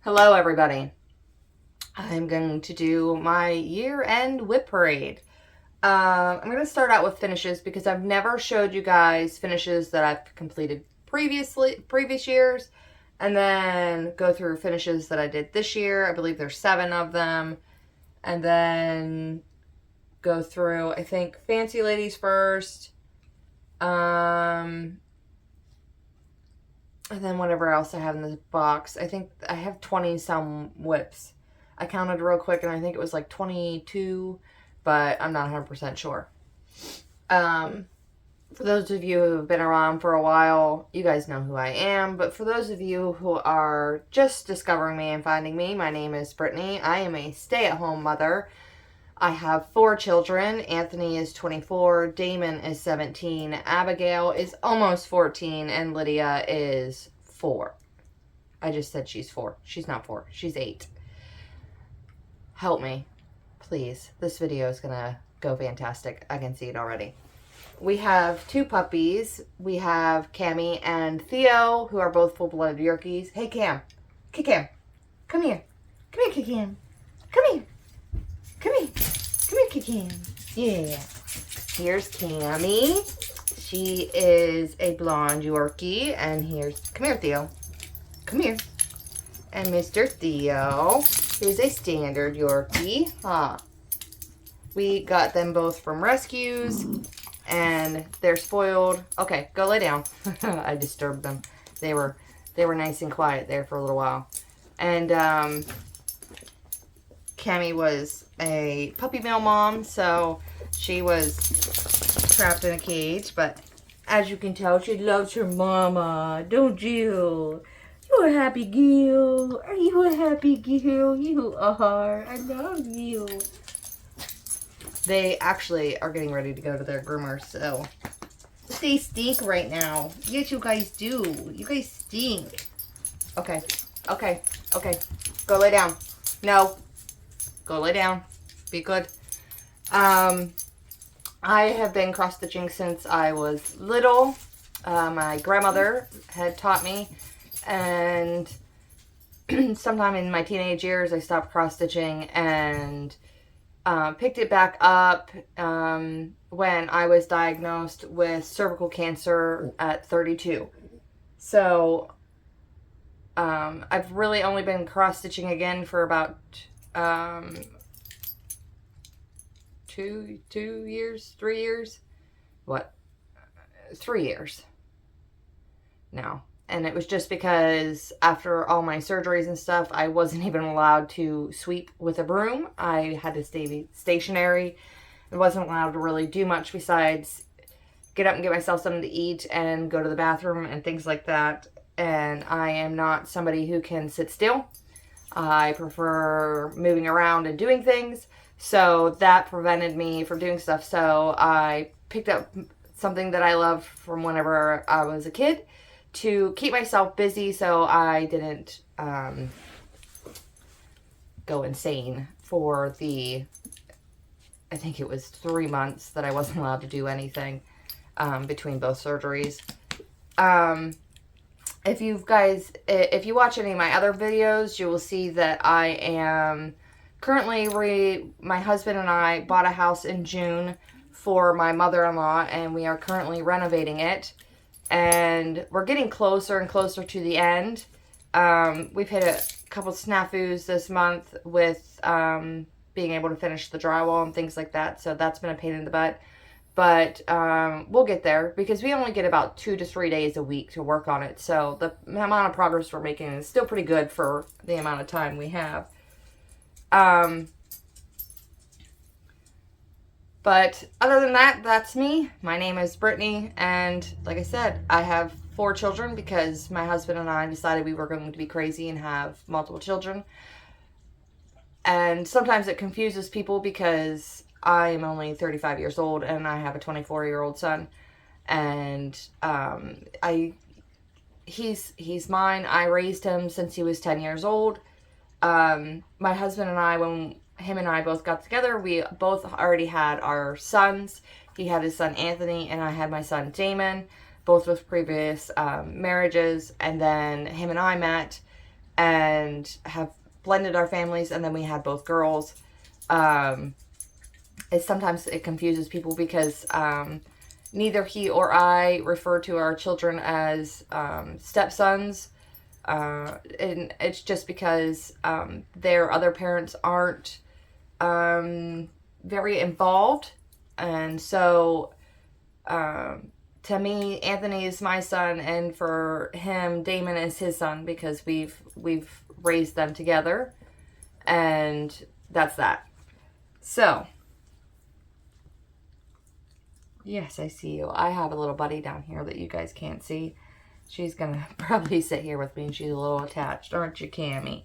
Hello everybody. I'm going to do my year-end WIP parade. I'm going to start out with finishes because I've never showed you guys finishes that I've completed previous years, and then go through finishes that I did this year. I believe there's 7 of them, and then go through, I think, Fancy Ladies first, and then whatever else I have in this box. I think I have 20 some WIPs. I counted real quick and I think it was like 22, but I'm not 100% sure. For those of you who have been around for a while, you guys know who I am. But for those of you who are just discovering me and finding me, my name is Brittany. I am a stay-at-home mother. I have 4 children. Anthony is 24, Damon is 17, Abigail is almost 14, and Lydia is 4. I just said she's 4. She's not 4. She's 8. Help me, please. This video is gonna go fantastic. I can see it already. We have 2 puppies. We have Cammy and Theo, who are both full-blooded Yorkies. Hey, Cam. Cam. Come here. Come here, Cam. Come here. Come here. Come here, Cam. Yeah. Here's Cammy. She is a blonde Yorkie. And come here, Theo. Come here. And Mr. Theo is a standard Yorkie. Huh. We got them both from rescues. And they're spoiled. Okay, go lay down. I disturbed them. They were nice and quiet there for a little while. And Cammy was a puppy mill mom, so she was trapped in a cage, but as you can tell, she loves her mama, don't you? You're a happy girl. Are you a happy girl? You are. I love you. They actually are getting ready to go to their groomer, so they stink right now. Yes, you guys do. You guys stink. Okay. Go lay down. No. Go lay down. Be good. I have been cross-stitching since I was little. My grandmother had taught me, and sometime in my teenage years I stopped cross-stitching and picked it back up when I was diagnosed with cervical cancer at 32. So I've really only been cross-stitching again for about 3 years now. And it was just because after all my surgeries and stuff, I wasn't even allowed to sweep with a broom. I had to stay stationary. I wasn't allowed to really do much besides get up and get myself something to eat and go to the bathroom and things like that. And I am not somebody who can sit still. I prefer moving around and doing things. So that prevented me from doing stuff. So I picked up something that I loved from whenever I was a kid to keep myself busy so I didn't go insane for I think it was 3 months that I wasn't allowed to do anything between both surgeries. If you watch any of my other videos, you will see that I am currently, my husband and I bought a house in June for my mother-in-law, and we are currently renovating it. And we're getting closer and closer to the end. We've hit a couple snafus this month with being able to finish the drywall and things like that. So that's been a pain in the butt. But we'll get there because we only get about 2 to 3 days a week to work on it. So the amount of progress we're making is still pretty good for the amount of time we have. But other than that, that's me. My name is Brittany, and like I said, I have 4 children because my husband and I decided we were going to be crazy and have multiple children. And sometimes it confuses people because I am only 35 years old and I have a 24-year-old son. And he's mine. I raised him since he was 10 years old. My husband and I, when him and I both got together, we both already had our sons. He had his son Anthony, and I had my son Damon, both with previous marriages. And then him and I met and have blended our families, and then we had both girls. Sometimes it confuses people because neither he or I refer to our children as stepsons. And it's just because their other parents aren't very involved. And so to me, Anthony is my son, and for him, Damon is his son, because we've raised them together. And that's that. So, yes, I see you. I have a little buddy down here that you guys can't see. She's going to probably sit here with me, and she's a little attached. Aren't you, Cammie?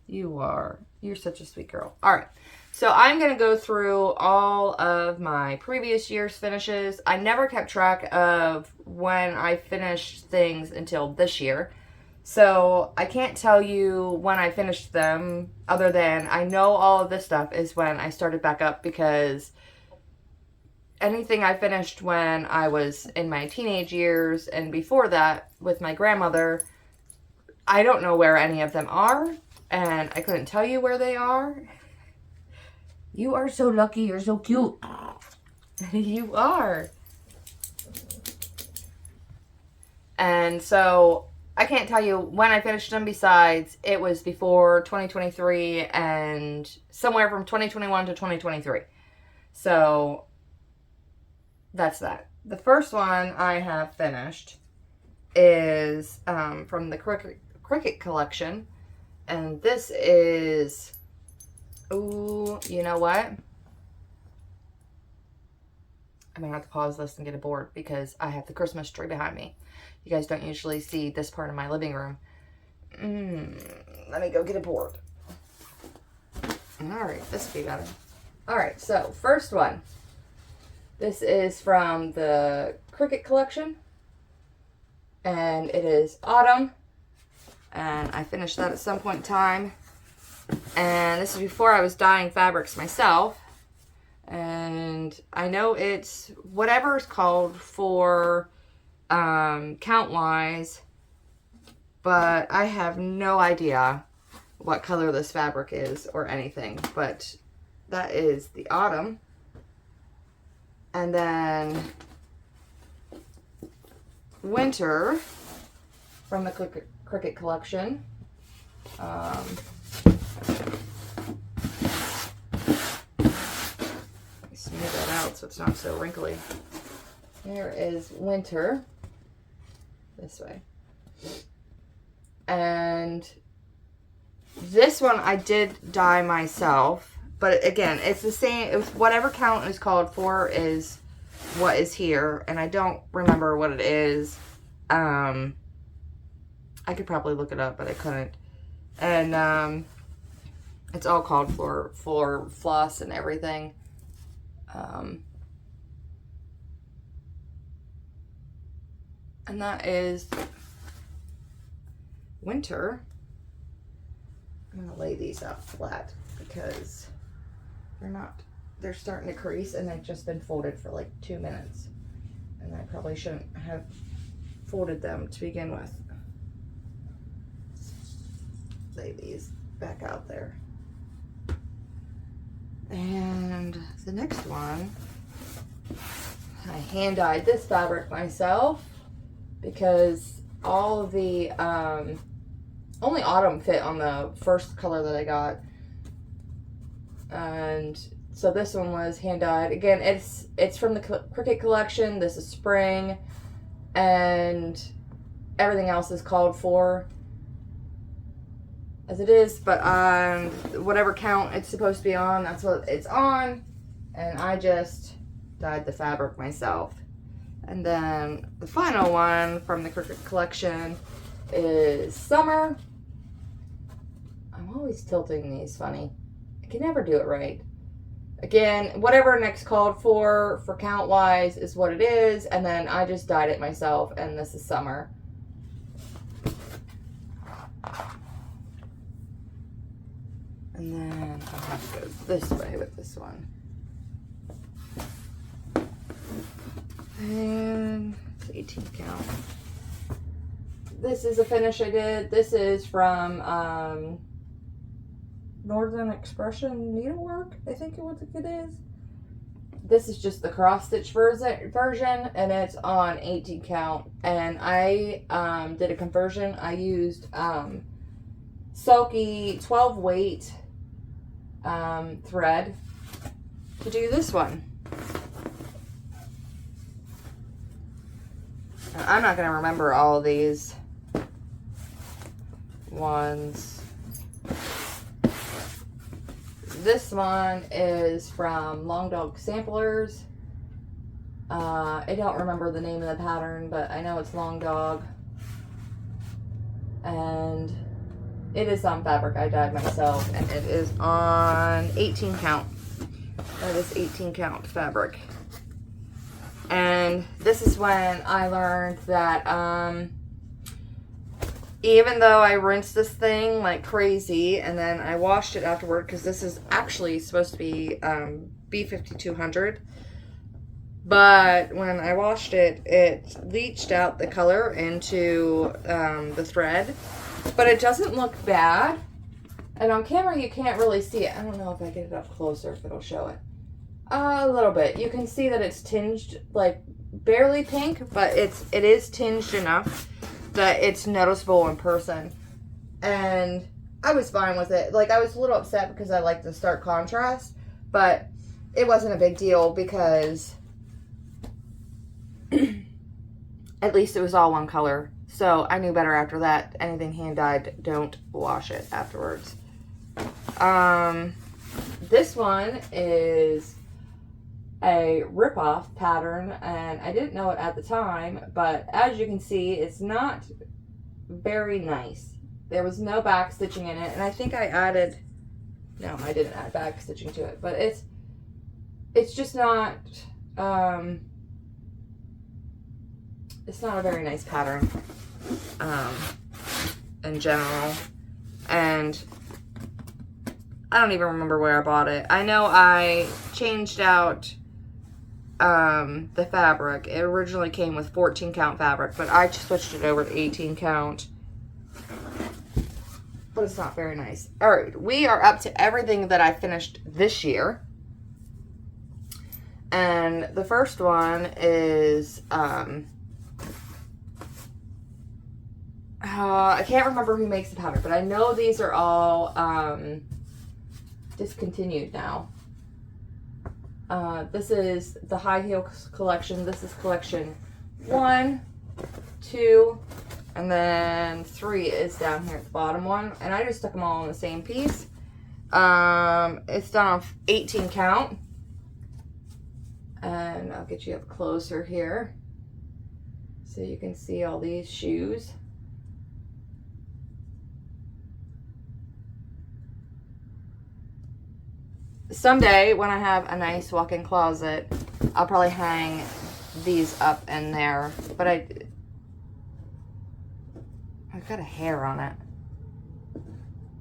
You are. You're such a sweet girl. All right. So I'm going to go through all of my previous year's finishes. I never kept track of when I finished things until this year. So I can't tell you when I finished them, other than I know all of this stuff is when I started back up, because anything I finished when I was in my teenage years and before that with my grandmother, I don't know where any of them are, and I couldn't tell you where they are. You are so lucky. You're so cute. You are. And so I can't tell you when I finished them, besides it was before 2023 and somewhere from 2021 to 2023. So that's that. The first one I have finished is from the Cricket collection. And this is, ooh, you know what? I'm going to have to pause this and get a board because I have the Christmas tree behind me. You guys don't usually see this part of my living room. Let me go get a board. Alright, this will be better. Alright, so first one. This is from the Cricket collection. And it is Autumn. And I finished that at some point in time. And this is before I was dyeing fabrics myself. And I know it's whatever is called for count-wise. But I have no idea what color this fabric is or anything. But that is the Autumn. And then Winter from the Cricket collection. Smooth that out so it's not so wrinkly. Here is Winter. This way. And this one I did dye myself. But again, it's the same. It was whatever count is called for is what is here. And I don't remember what it is. I could probably look it up, but I couldn't. And it's all called for floss and everything. And that is Winter. I'm going to lay these out flat because they're starting to crease, and they've just been folded for like 2 minutes. And I probably shouldn't have folded them to begin with. Lay these back out there. And the next one, I hand dyed this fabric myself because all of the only Autumn fit on the first color that I got. And so this one was hand dyed. Again, it's from the Cricket collection. This is Spring, and everything else is called for as it is, but on whatever count it's supposed to be on, that's what it's on. And I just dyed the fabric myself. And then the final one from the Cricket collection is Summer. I'm always tilting these funny. I can never do it right. Again, whatever next called for count wise is what it is, and then I just dyed it myself, and this is Summer. And then I'll have to go this way with this one. And it's 18 count. This is a finish I did. This is from Northern Expression Needlework, I think what it is. This is just the cross stitch version, and it's on 18 count. And I did a conversion. I used Sulky 12 weight thread to do this one. I'm not going to remember all of these ones. This one is from Long Dog Samplers. I don't remember the name of the pattern, but I know it's Long Dog. And it is on fabric I dyed myself, and it is on 18 count. That is 18 count fabric. And this is when I learned that even though I rinsed this thing like crazy and then I washed it afterward, because this is actually supposed to be B5200, but when I washed it, it leached out the color into the thread, but it doesn't look bad. And on camera you can't really see it. I don't know if I get it up closer if it'll show it. A little bit. You can see that it's tinged, like barely pink, but it is tinged enough that it's noticeable in person. And I was fine with it. Like, I was a little upset because I like the stark contrast, but it wasn't a big deal because at least it was all one color. So I knew better after that. Anything hand dyed, don't wash it afterwards. This one is a rip-off pattern, and I didn't know it at the time, but as you can see, it's not very nice. There was no back stitching in it, and I think I added, no, I didn't add back stitching to it, but it's just not, it's not a very nice pattern in general. And I don't even remember where I bought it. I know I changed out the fabric. It originally came with 14 count fabric, but I switched it over to 18 count. But it's not very nice. Alright, we are up to everything that I finished this year. And the first one is I can't remember who makes the pattern, but I know these are all discontinued now. This is the high heels collection. This is collection 1, 2, and then 3 is down here at the bottom one. And I just stuck them all in the same piece. It's done on 18 count. And I'll get you up closer here so you can see all these shoes. Someday, when I have a nice walk-in closet, I'll probably hang these up in there. But I've got a hair on it.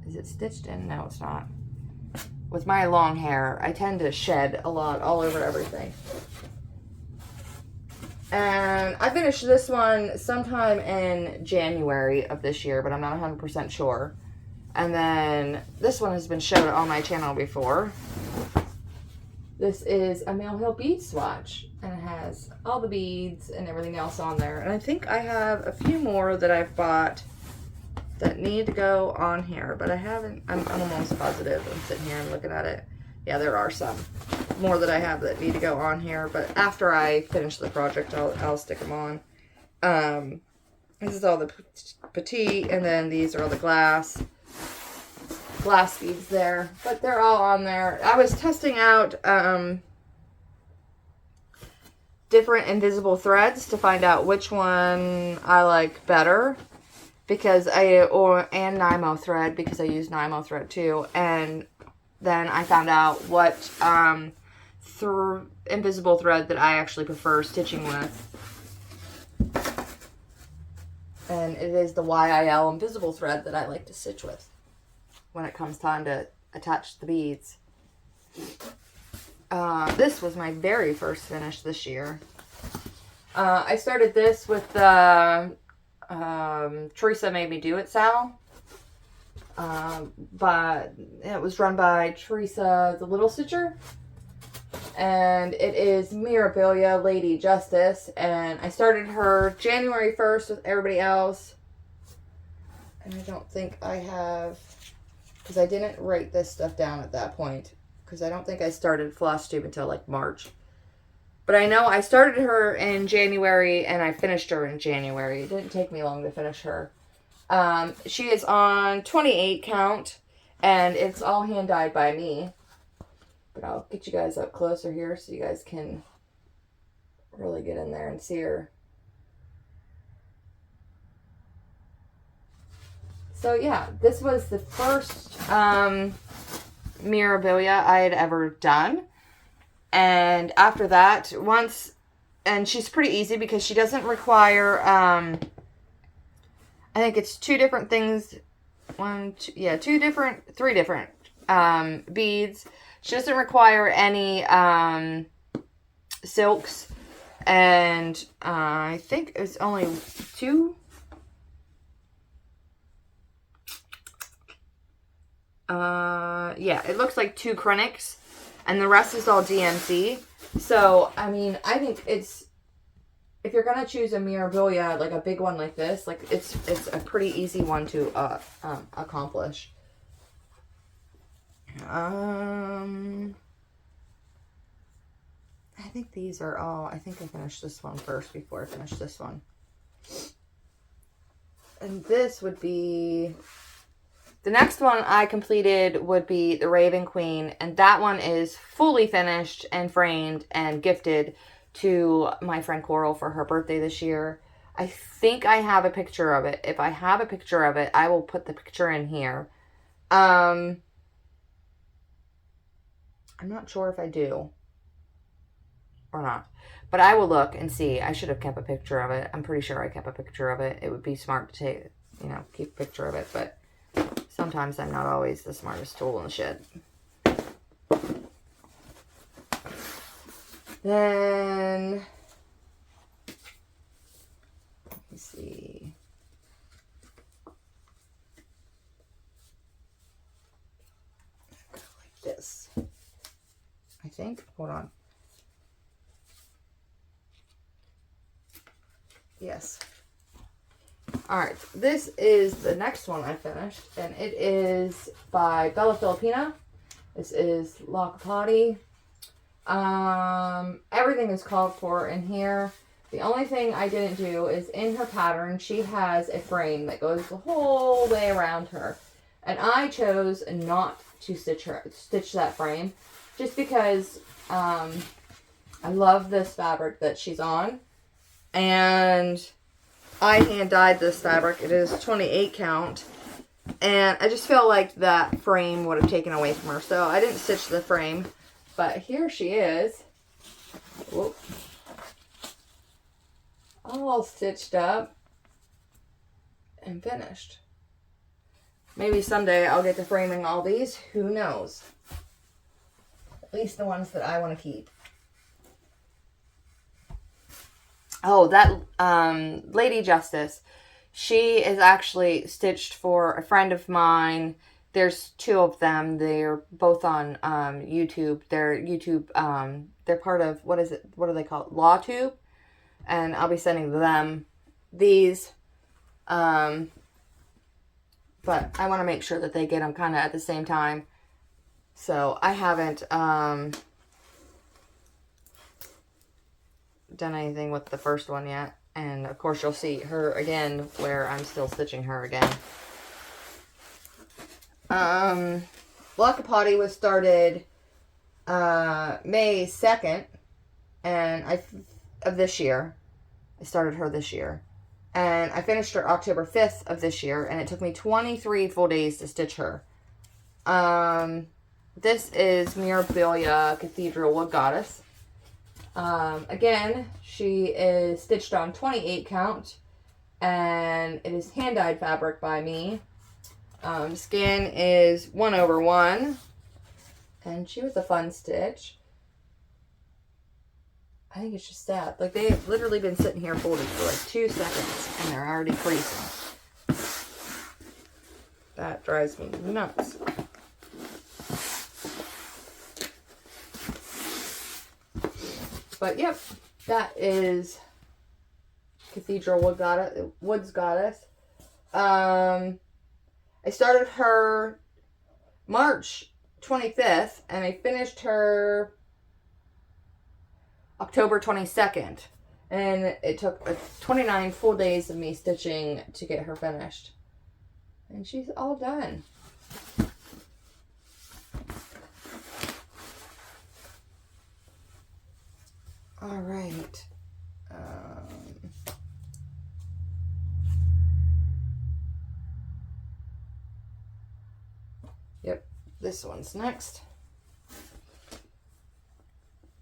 Is it stitched in? No, it's not. With my long hair, I tend to shed a lot all over everything. And I finished this one sometime in January of this year, but I'm not 100% sure. And then this one has been shown on my channel before. This is a Mill Hill bead swatch, and it has all the beads and everything else on there. And I think I have a few more that I've bought that need to go on here, but I haven't. I'm almost positive. I'm sitting here and looking at it. Yeah, there are some more that I have that need to go on here, but after I finish the project, I'll stick them on. This is all the petite, and then these are all the glass beads there, but they're all on there. I was testing out different invisible threads to find out which one I like better, because and Nymo thread, because I use Nymo thread too. And then I found out what invisible thread that I actually prefer stitching with, and it is the YIL invisible thread that I like to stitch with when it comes time to attach the beads. This was my very first finish this year. I started this with the Teresa made me do it, Sal. But it was run by Teresa, the Little Stitcher. And it is Mirabilia Lady Justice. And I started her January 1st with everybody else. And I don't think I have, because I didn't write this stuff down at that point. Because I don't think I started Flosstube until like March. But I know I started her in January and I finished her in January. It didn't take me long to finish her. She is on 28 count and it's all hand dyed by me. But I'll get you guys up closer here so you guys can really get in there and see her. So yeah, this was the first Mirabilia I had ever done. And after that, and she's pretty easy because she doesn't require, I think it's two different things, three different beads. She doesn't require any silks, and I think it's only two. It looks like 2 Krennics, and the rest is all DMC. So, I mean, I think if you're going to choose a Mirabilia, like a big one like this, like it's a pretty easy one to accomplish. I think these are all, I think I finished this one first before I finished this one. And this would be, the next one I completed would be the Raven Queen, and that one is fully finished and framed and gifted to my friend Coral for her birthday this year. I think I have a picture of it. If I have a picture of it, I will put the picture in here. I'm not sure if I do or not, but I will look and see. I should have kept a picture of it. I'm pretty sure I kept a picture of it. It would be smart to take, keep a picture of it, but sometimes I'm not always the smartest tool in the shed. Then, let me see. Go like this, I think. Hold on. Yes. Alright, this is the next one I finished, and it is by Bella Filipina. This is Lakapati. Everything is called for in here. The only thing I didn't do is in her pattern, she has a frame that goes the whole way around her. And I chose not to stitch that frame, just because I love this fabric that she's on. And I hand dyed this fabric. It is 28 count. And I just felt like that frame would have taken away from her. So I didn't stitch the frame. But here she is. Whoop. All stitched up and finished. Maybe someday I'll get to framing all these. Who knows? At least the ones that I want to keep. Oh, that Lady Justice, she is actually stitched for a friend of mine. There's 2 of them. They're both on YouTube. They're part of, what are they called? LawTube. And I'll be sending them these. But I want to make sure that they get them kind of at the same time. So I haven't done anything with the first one yet, and of course you'll see her again where I'm still stitching her again. Lakapati was started May 2nd and of this year. I started her this year, and I finished her October 5th of this year, and it took me 23 full days to stitch her. This is Mirabilia Cathedral Wood Goddess. Again, she is stitched on 28 count, and it is hand-dyed fabric by me. Skin is 1/1, and she was a fun stitch. I think it's just sad. Like, they've literally been sitting here folded for like 2 seconds and they're already creasing. That drives me nuts. But yep, that is Cathedral Woods Goddess. I started her March 25th and I finished her October 22nd. And it took 29 full days of me stitching to get her finished. And she's all done. All right. Yep, this one's next.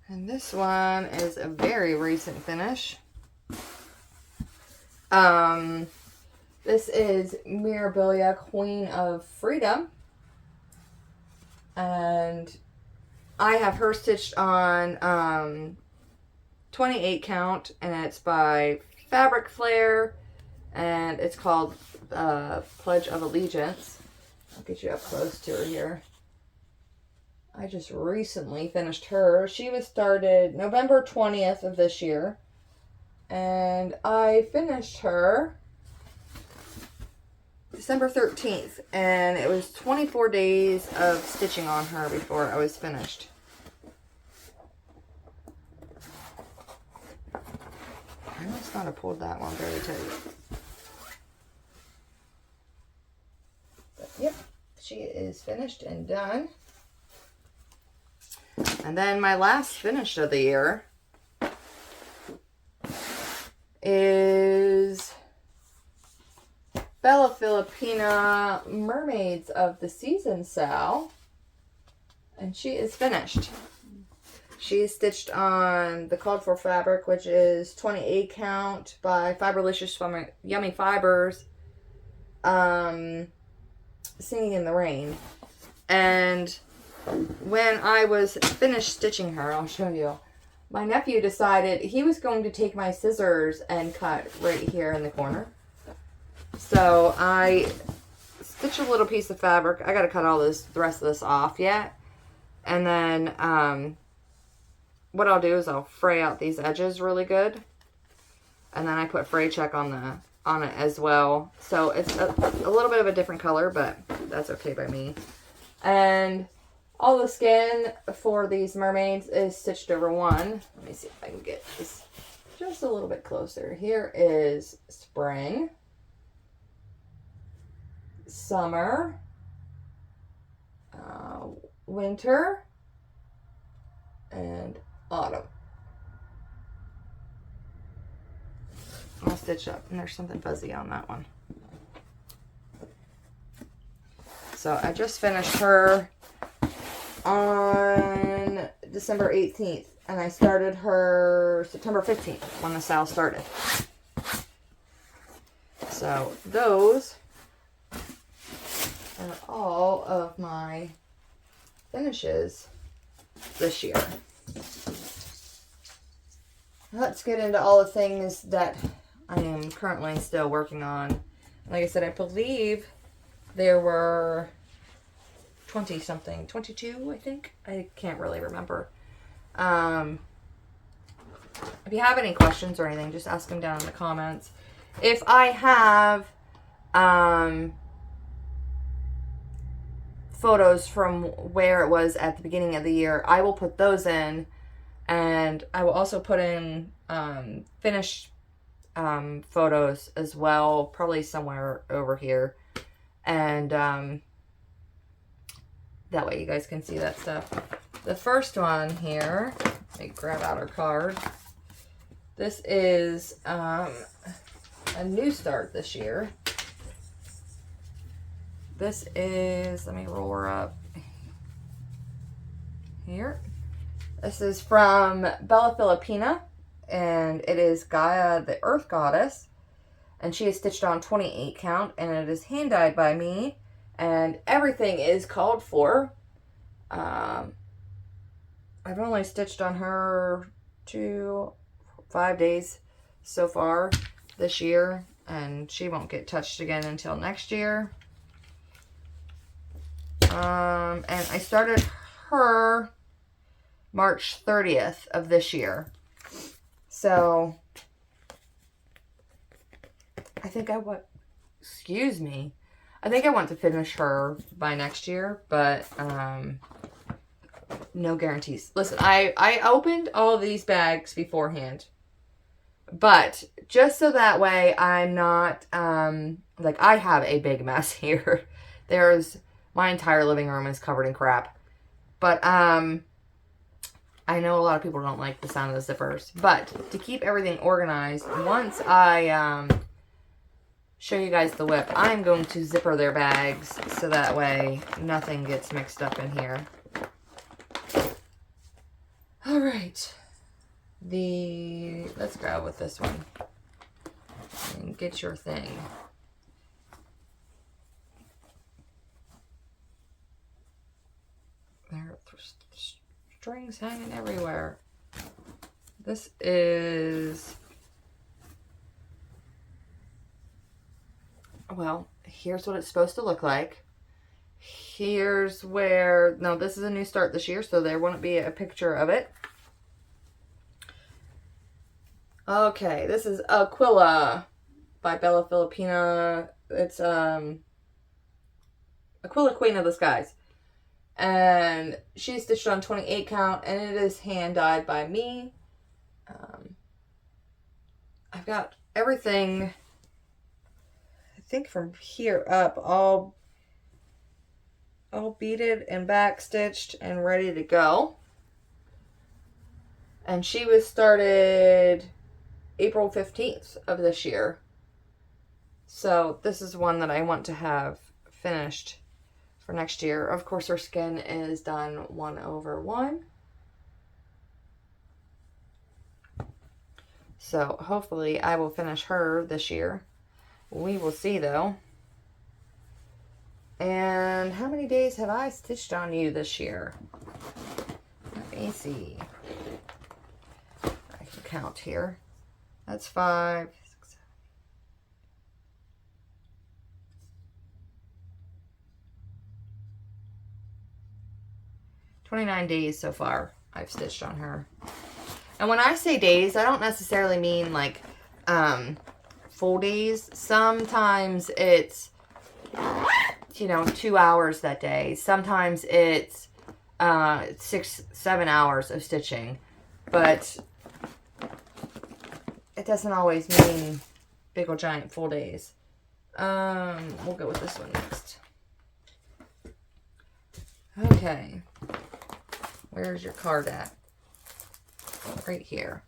And this one is a very recent finish. This is Mirabilia, Queen of Freedom. And I have her stitched on 28 count, and it's by Fabric Flare, and it's called Pledge of Allegiance. I'll get you up close to her here. I just recently finished her. She was started November 20th of this year, and I finished her December 13th, and it was 24 days of stitching on her before I was finished. I must not have pulled that one very tight. But yep, she is finished and done. And then my last finish of the year is Bella Filipina Mermaids of the Season Sal, and she is finished. She is stitched on the called for fabric, which is 28 count by Fiberlicious Yummy Fibers, Singing in the Rain. And when I was finished stitching her, I'll show you, my nephew decided he was going to take my scissors and cut right here in the corner. So I stitched a little piece of fabric. I got to cut all the rest of this off yet. And then what I'll do is I'll fray out these edges really good. And then I put fray check on it as well. So it's a little bit of a different color, but that's okay by me. And all the skin for these mermaids is stitched over one. Let me see if I can get this just a little bit closer. Here is spring, summer, winter, and autumn. I'll stitch up, and there's something fuzzy on that one. So I just finished her on December 18th, and I started her September 15th when the sale started. So those are all of my finishes this year. Let's get into all the things that I am currently still working on. Like I said, I believe there were 20 something, 22 I think. I can't really remember. If you have any questions or anything, just ask them down in the comments. If I have photos from where it was at the beginning of the year, I will put those in, and I will also put in finished photos as well, probably somewhere over here, and that way you guys can see that stuff. The first one here, let me grab out our card. This is a new start this year. This is, let me roll her up here. This is from Bella Filipina, and it is Gaia, the Earth Goddess, and she is stitched on 28 count, and it is hand dyed by me, and everything is called for. I've only stitched on her 5 days so far this year, and she won't get touched again until next year. And I started her March 30th of this year. So I think I want, excuse me, I think I want to finish her by next year, but no guarantees. Listen, I opened all of these bags beforehand, but just so that way I'm not, like, I have a big mess here. My entire living room is covered in crap. But, I know a lot of people don't like the sound of the zippers. But, to keep everything organized, once I, show you guys the WIP, I'm going to zipper their bags so that way nothing gets mixed up in here. Alright. Let's go with this one. And get your thing. There are strings hanging everywhere. This is, well, here's what it's supposed to look like. Here's where, no, this is a new start this year, so there wouldn't be a picture of it. Okay, this is Aquila by Bella Filipina. It's Aquila, Queen of the Skies. And she's stitched on 28 count, and it is hand dyed by me. I've got everything, I think from here up, all beaded and back stitched and ready to go. And she was started April 15th of this year. So this is one that I want to have finished for next year. Of course, her skin is done 1/1. So hopefully I will finish her this year. We will see though. And how many days have I stitched on you this year? Let me see. I can count here. That's 5, 6, 7. 29 days so far I've stitched on her. And when I say days, I don't necessarily mean like full days. Sometimes it's, 2 hours that day. Sometimes it's 6, 7 hours of stitching. But it doesn't always mean big old giant full days. We'll go with this one next. Okay. Where's your card at? Right here.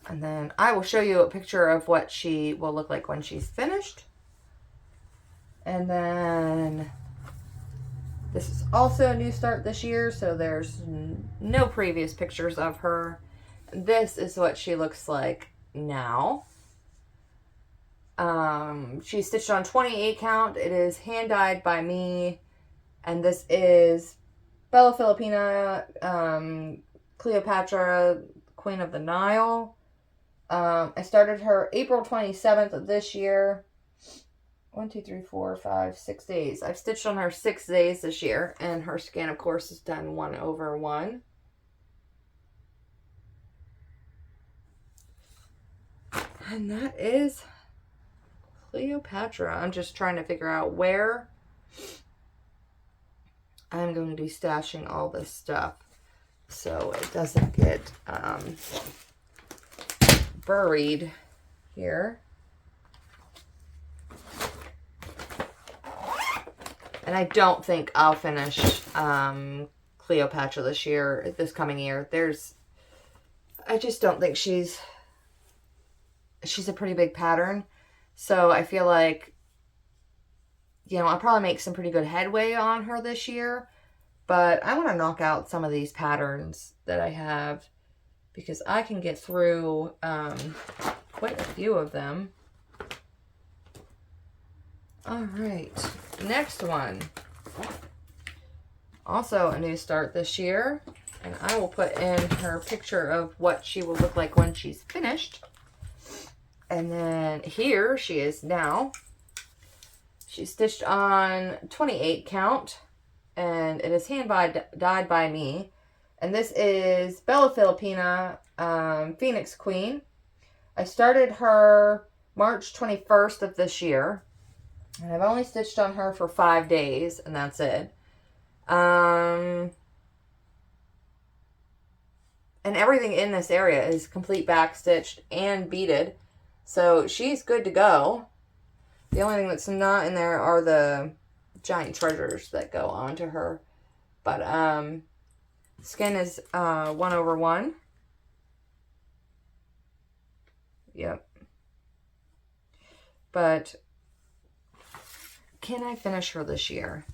And then I will show you a picture of what she will look like when she's finished. And then this is also a new start this year, so there's no previous pictures of her. This is what she looks like now. She's stitched on 28 count. It is hand dyed by me. And this is Bella Filipina, Cleopatra, Queen of the Nile. I started her April 27th of this year. 1, 2, 3, 4, 5, 6 days. I've stitched on her 6 days this year. And her skin, of course, is done 1/1. And that is Cleopatra. I'm just trying to figure out where I'm going to be stashing all this stuff so it doesn't get buried here. And I don't think I'll finish Cleopatra this coming year. I just don't think she's a pretty big pattern. So I feel like, I'll probably make some pretty good headway on her this year. But I want to knock out some of these patterns that I have, because I can get through quite a few of them. All right, next one. Also a new start this year. And I will put in her picture of what she will look like when she's finished. And then here she is now. She's stitched on 28 count. And it is dyed by me. And this is Bella Filipina, Phoenix Queen. I started her March 21st of this year. And I've only stitched on her for 5 days, and that's it. And everything in this area is complete back stitched and beaded. So she's good to go. The only thing that's not in there are the giant treasures that go onto her. But skin is 1/1. Yep. But can I finish her this year?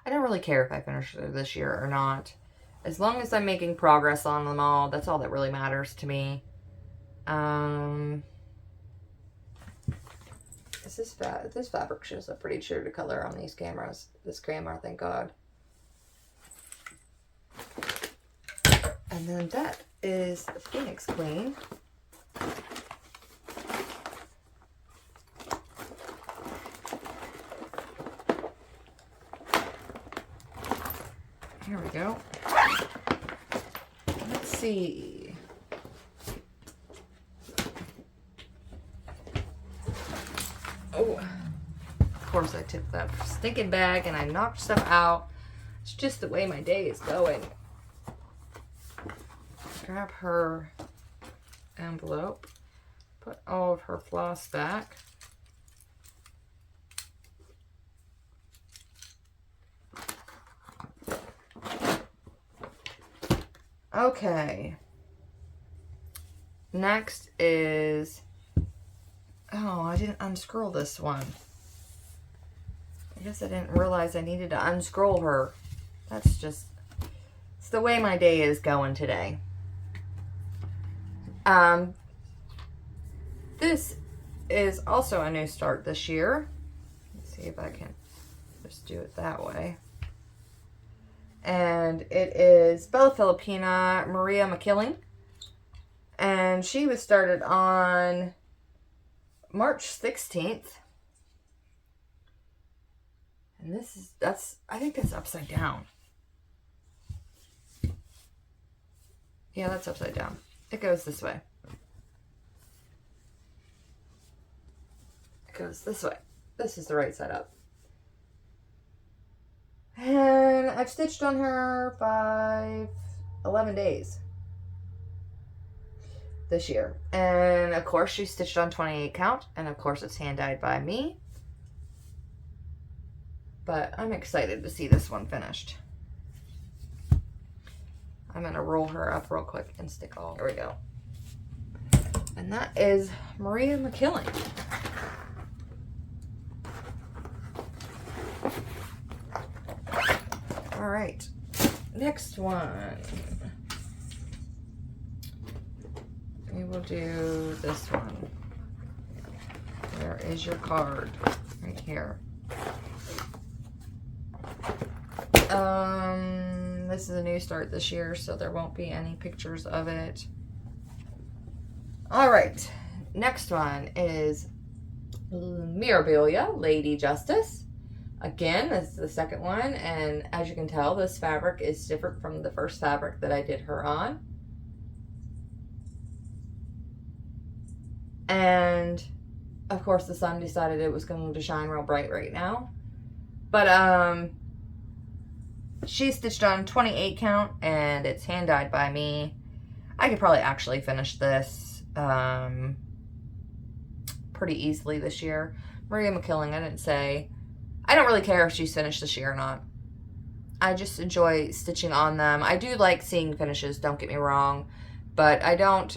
I don't really care if I finish her this year or not. As long as I'm making progress on them all, that's all that really matters to me. This fabric shows up pretty true to color on these cameras. This camera, thank God. And then that is the Phoenix Queen. Here we go. Let's see. Oh, of course I tipped that stinking bag and I knocked stuff out. It's just the way my day is going. Grab her envelope, put all of her floss back. Okay. Next is, oh, I didn't unscroll this one. I guess I didn't realize I needed to unscroll her. That's just, it's the way my day is going today. This is also a new start this year. Let's see if I can just do it that way. And it is Bella Filipina Maria Makiling. And she was started on March 16th. And this is, I think that's upside down. Yeah, that's upside down. It goes this way. It goes this way. This is the right side up. And I've stitched on her 11 days this year. And of course she's stitched on 28 count. And of course it's hand dyed by me. But I'm excited to see this one finished. I'm going to roll her up real quick and stick all. There we go. And that is Maria Makiling. All right, next one. We will do this one. Where is your card? Right here. This is a new start this year, so there won't be any pictures of it. All right, next one is Mirabilia, Lady Justice. Again, this is the second one, and as you can tell, this fabric is different from the first fabric that I did her on. And, of course, the sun decided it was going to shine real bright right now. But, she's stitched on 28 count, and it's hand dyed by me. I could probably actually finish this pretty easily this year. Maria Makiling, I didn't say. I don't really care if she's finished this year or not. I just enjoy stitching on them. I do like seeing finishes, don't get me wrong. But I don't,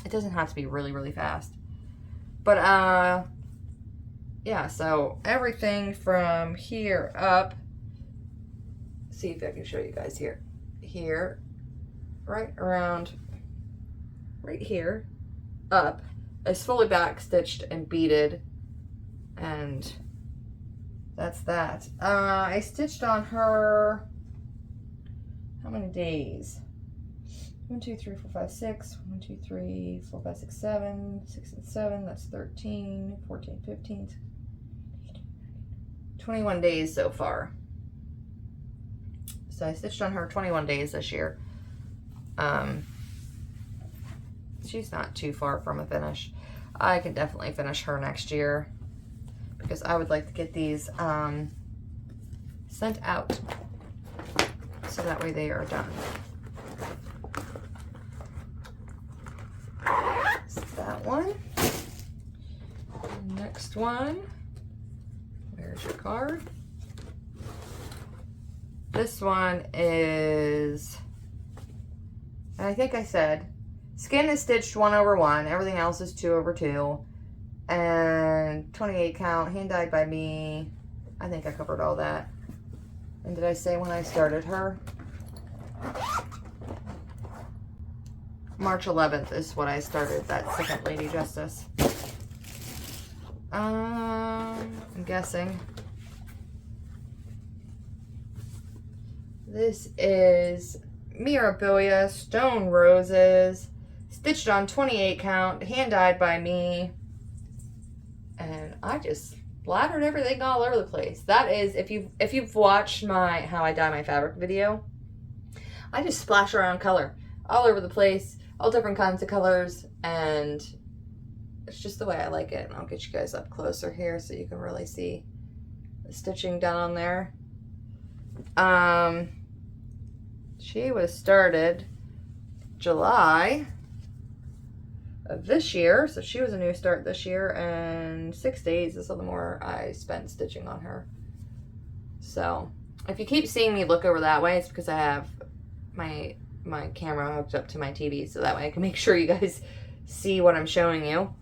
it doesn't have to be really, really fast. But, yeah, so everything from here up, see if I can show you guys here. Here, right around right here up is fully back stitched and beaded, and that's that. I stitched on her, how many days? 1, 2, 3, 4, 5, 6. 1, 2, 3, 4, 5, 6, 7. 6 and 7, that's 13, 14, 15, 21 days so far. So I stitched on her 21 days this year. She's not too far from a finish. I can definitely finish her next year because I would like to get these sent out so that way they are done. That's that one. Next one. Where's your card? This one is, and I think I said, skin is stitched 1/1, everything else is 2/2, and 28 count, hand dyed by me. I think I covered all that. And did I say when I started her? March 11th is what I started that second Lady Justice. I'm guessing. This is Mirabilia Stone Roses, stitched on 28 count, hand dyed by me. And I just splattered everything all over the place. That is, if you've watched my how I dye my fabric video, I just splash around color all over the place, all different kinds of colors, and it's just the way I like it. And I'll get you guys up closer here so you can really see the stitching done on there. She was started July of this year, so she was a new start this year, and 6 days is the more I spent stitching on her. So if you keep seeing me look over that way, it's because I have my camera hooked up to my TV, so that way I can make sure you guys see what I'm showing you.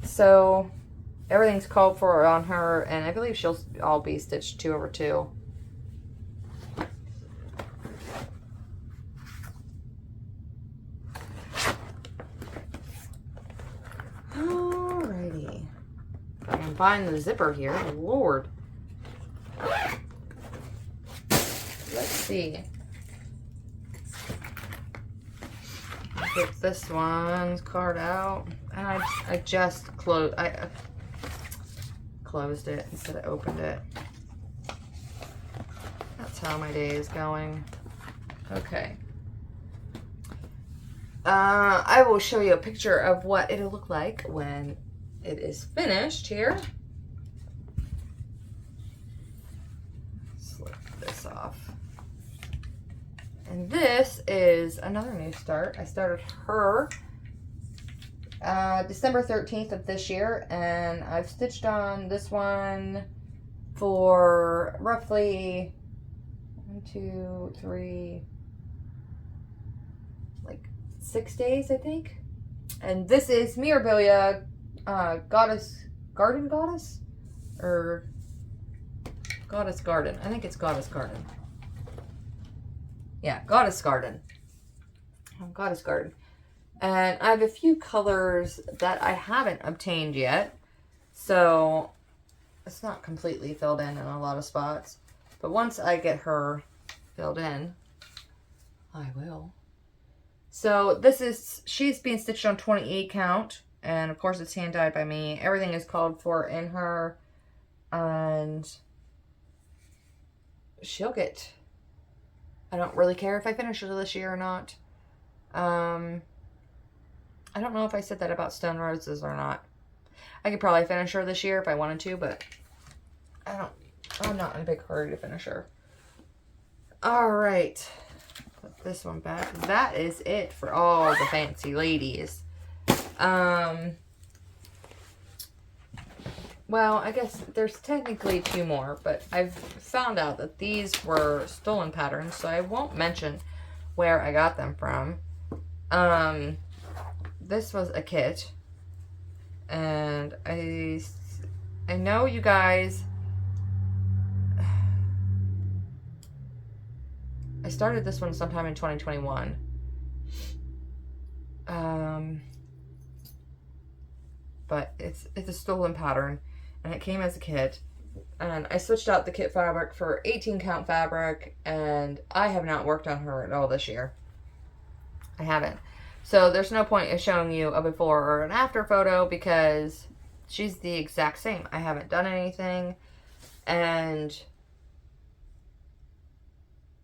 So everything's called for on her, and I believe she'll all be stitched 2/2. Alrighty. I can find the zipper here. Lord. Let's see. Get this one's card out. And I just closed it instead of opened it. That's how my day is going. Okay. I will show you a picture of what it'll look like when it is finished here. Slip this off. And this is another new start. I started her December 13th of this year, and I've stitched on this one for roughly 1, 2, 3, like 6 days, I think. And this is Mirabilia Garden Goddess? Or Goddess Garden. I think it's Goddess Garden. Yeah, Goddess Garden. Goddess Garden. And I have a few colors that I haven't obtained yet. So it's not completely filled in a lot of spots. But once I get her filled in, I will. So this is, she's being stitched on 28 count. And of course it's hand dyed by me. Everything is called for in her. And she'll get, I don't really care if I finish her this year or not. I don't know if I said that about Stone Roses or not. I could probably finish her this year if I wanted to, but I'm not in a big hurry to finish her. Alright. Put this one back. That is it for all the fancy ladies. Well, I guess there's technically 2 more, but I've found out that these were stolen patterns, so I won't mention where I got them from. This was a kit, and I know you guys, I started this one sometime in 2021, But it's a stolen pattern, and it came as a kit. And I switched out the kit fabric for 18 count fabric, and I have not worked on her at all this year. I haven't. So there's no point in showing you a before or an after photo because she's the exact same. I haven't done anything. And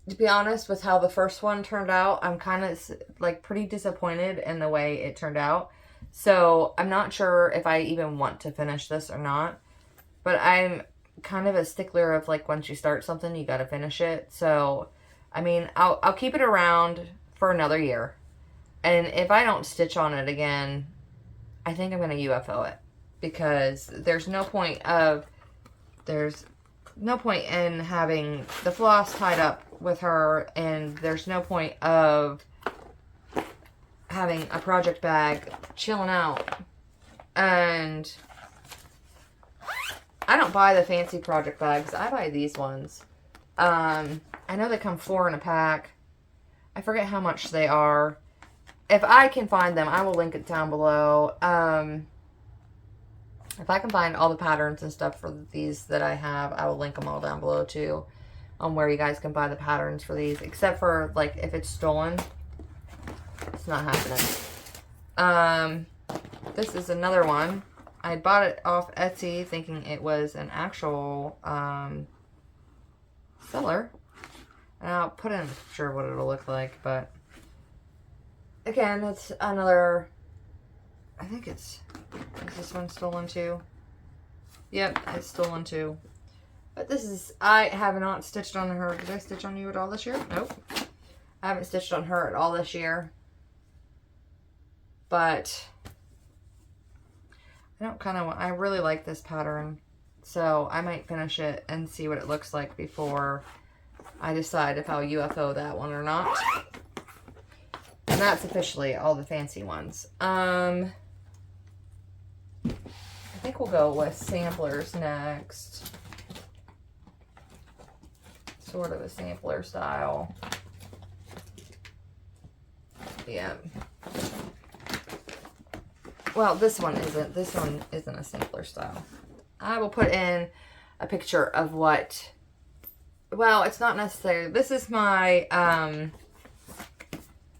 to be honest with how the first one turned out, I'm kind of like pretty disappointed in the way it turned out. So I'm not sure if I even want to finish this or not. But I'm kind of a stickler of like once you start something, you got to finish it. So, I mean, I'll keep it around for another year. And if I don't stitch on it again, I think I'm going to UFO it. Because there's no point in having the floss tied up with her, and there's no point of having a project bag chilling out. And I don't buy the fancy project bags. I buy these ones. I know they come 4 in a pack. I forget how much they are. If I can find them, I will link it down below. If I can find all the patterns and stuff for these that I have, I will link them all down below too, on where you guys can buy the patterns for these. Except for, like, if it's stolen, it's not happening. This is another one. I bought it off Etsy thinking it was an actual seller. And I'll put in a picture of what it'll look like, but again, it's another, I think is this one stolen too? Yep, it's stolen too. But this is, I have not stitched on her. Did I stitch on you at all this year? Nope. I haven't stitched on her at all this year. But I don't kind of want, I really like this pattern. So I might finish it and see what it looks like before I decide if I'll UFO that one or not. And that's officially all the fancy ones. I think we'll go with samplers next. Sort of a sampler style. Yeah. Well, this one isn't. This one isn't a sampler style. I will put in a picture of what, well, it's not necessary. This is my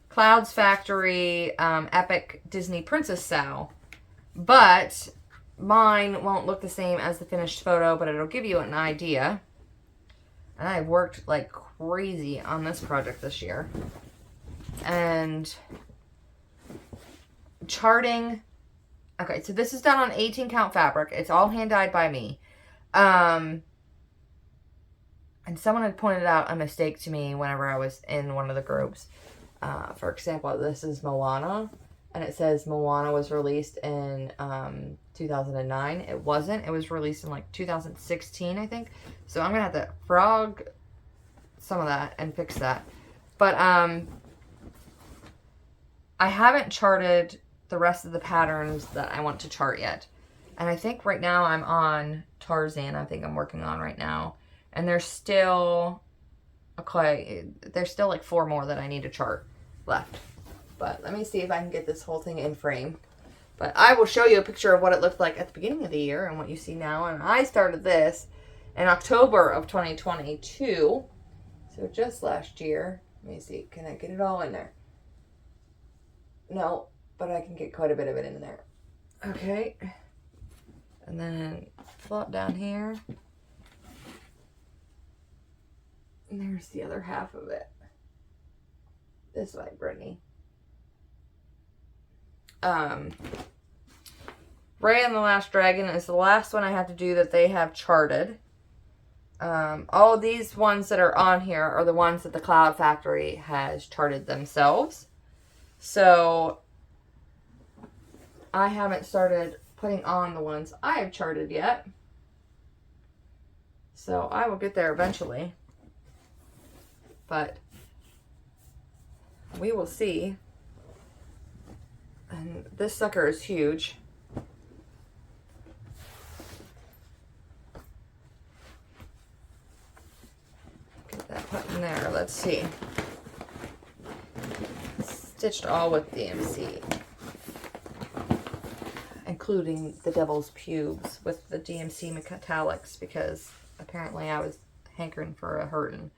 Clouds Factory Epic Disney Princess style. But mine won't look the same as the finished photo, but it'll give you an idea. And I've worked like crazy on this project this year. And charting. Okay, so this is done on 18 count fabric. It's all hand dyed by me. And someone had pointed out a mistake to me whenever I was in one of the groups. For example, this is Moana. And it says Moana was released in 2009. It wasn't. It was released in like 2016, I think. So I'm going to have to frog some of that and fix that. But I haven't charted the rest of the patterns that I want to chart yet. And I think right now I'm on Tarzan. I think I'm working on right now. And there's still, okay, there's still like 4 more that I need to chart left. But let me see if I can get this whole thing in frame. But I will show you a picture of what it looked like at the beginning of the year and what you see now. And I started this in October of 2022. So just last year. Let me see. Can I get it all in there? No, but I can get quite a bit of it in there. Okay. And then flop down here. And there's the other half of it. This way, Brittany. Raya and the Last Dragon is the last one I have to do that they have charted. All these ones that are on here are the ones that the Cloud Factory has charted themselves. So I haven't started putting on the ones I have charted yet. So I will get there eventually. But we will see. And this sucker is huge. Get that put in there. Let's see. Stitched all with DMC. including the devil's pubes with the DMC metallics, because apparently I was hankering for a hurtin'.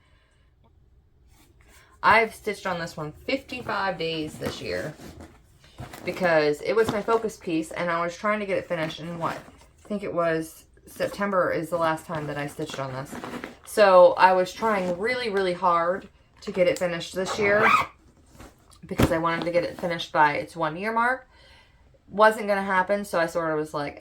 I've stitched on this one 55 days this year because it was my focus piece and I was trying to get it finished in what? I think it was September is the last time that I stitched on this. So I was trying really, really hard to get it finished this year because I wanted to get it finished by its 1 year mark. Wasn't going to happen, so I sort of was like,